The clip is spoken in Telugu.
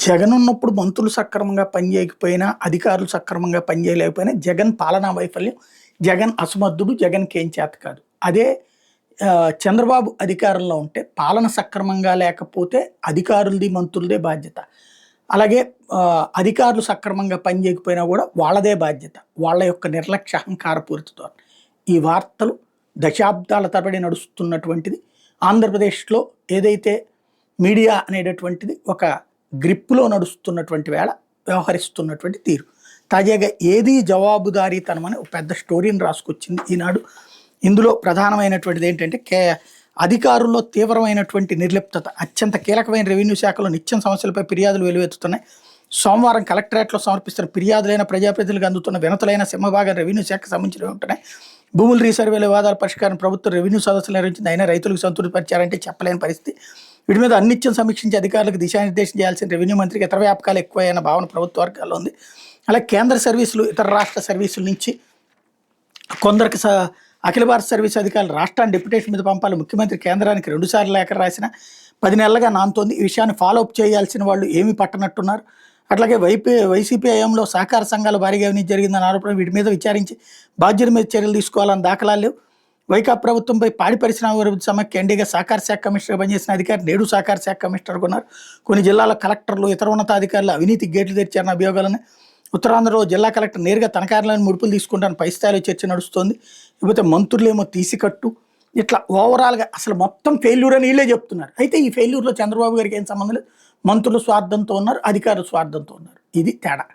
జగన్ ఉన్నప్పుడు మంత్రులు సక్రమంగా పనిచేయకపోయినా, అధికారులు సక్రమంగా పనిచేయలేకపోయినా జగన్ పాలనా వైఫల్యం, జగన్ అసమర్థుడు, జగన్‌కేం చేత కాదు. అదే చంద్రబాబు అధికారంలో ఉంటే పాలన సక్రమంగా లేకపోతే అధికారులది, మంత్రులదే బాధ్యత. అలాగే అధికారులు సక్రమంగా పనిచేయకపోయినా కూడా వాళ్ళదే బాధ్యత. వాళ్ళ యొక్క నిర్లక్ష్య అహంకారపూరిత ఈ వార్తలు దశాబ్దాల తరబడి నడుస్తున్నటువంటిది. ఆంధ్రప్రదేశ్‌లో ఏదైతే మీడియా అనేటటువంటిది ఒక గ్రిప్‌లో నడుస్తున్నటువంటి వేళ వ్యవహరిస్తున్నటువంటి తీరు. తాజాగా ఏది జవాబుదారీతనమని ఒక పెద్ద స్టోరీని రాసుకొచ్చింది ఈనాడు. ఇందులో ప్రధానమైనటువంటిది ఏంటంటే అధికారుల్లో తీవ్రమైనటువంటి నిర్లిప్తత. అత్యంత కీలకమైన రెవెన్యూ శాఖలో నిత్యం సమస్యలపై ఫిర్యాదులు వెలువెత్తుతున్నాయి. సోమవారం కలెక్టరేట్‌లో సమర్పిస్తున్న ఫిర్యాదులైన ప్రజాప్రతినిధులకు అందుతున్న వినతులైన సింహభాగం రెవెన్యూ శాఖకు సంబంధించినవి ఉంటున్నాయి. భూముల రీసర్వేల వివాదాల పరిష్కారం ప్రభుత్వం రెవెన్యూ సదస్సులు నిర్వహించింది. అయినా రైతులకు సంతృప్తిపరిచారంటే చెప్పలేని పరిస్థితి. వీటి మీద అన్నిత్యం సమీక్షించి అధికారులకు దిశానిర్దేశం చేయాల్సిన రెవెన్యూ మంత్రికి ఇతర వ్యాపకాలు ఎక్కువైన భావన ప్రభుత్వ వర్గాల్లో ఉంది. అలాగే కేంద్ర సర్వీసులు, ఇతర రాష్ట్ర సర్వీసుల నుంచి కొందరికి అఖిల భారత సర్వీస్ అధికారులు రాష్ట్రాన్ని డిప్యుటేషన్ మీద పంపాలి. ముఖ్యమంత్రి కేంద్రానికి 2 సార్లు లేఖ రాసిన 10 నెలలుగా నాంతోంది. ఈ విషయాన్ని ఫాలోఅప్ చేయాల్సిన వాళ్ళు ఏమీ పట్టనట్టున్నారు. అట్లాగే వైసీపీ హయాంలో సహకార సంఘాలు భారీగా అవినీతి జరిగిందని ఆరోపణ. వీటి మీద విచారించి బాధ్యుల మీద చర్యలు తీసుకోవాలని దాఖలాలు లేవు. వైకాపా ప్రభుత్వంపై పాడి పరిశ్రమ అభివృద్ధి సమాఖ్య ఎన్డీగా సహకార శాఖ కమిషనర్గా పనిచేసిన అధికారి నేడు సహకార శాఖ కమిషనర్గా ఉన్నారు. కొన్ని జిల్లాల కలెక్టర్లు, ఇతర ఉన్నతాధికారులు అవినీతి గేట్లు తెరిచారన్న అభియోగాలను ఉత్తరాంధ్రలో జిల్లా కలెక్టర్ నేరుగా తన కార్యాలయాన్ని ముడుపులు తీసుకుంటాను పై స్థాయిలో చర్చ నడుస్తోంది. ఇకపోతే మంత్రులేమో తీసికట్టు, ఇట్లా ఓవరాల్గా అసలు మొత్తం ఫెయిల్యూర్ అని వీళ్ళే చెప్తున్నారు. అయితే ఈ ఫెయిల్యూర్లో చంద్రబాబు గారికి ఏం సంబంధం లేదు. మంత్రులు స్వార్థంతో ఉన్నారు, అధికారులు స్వార్థంతో ఉన్నారు. ఇది తేడా.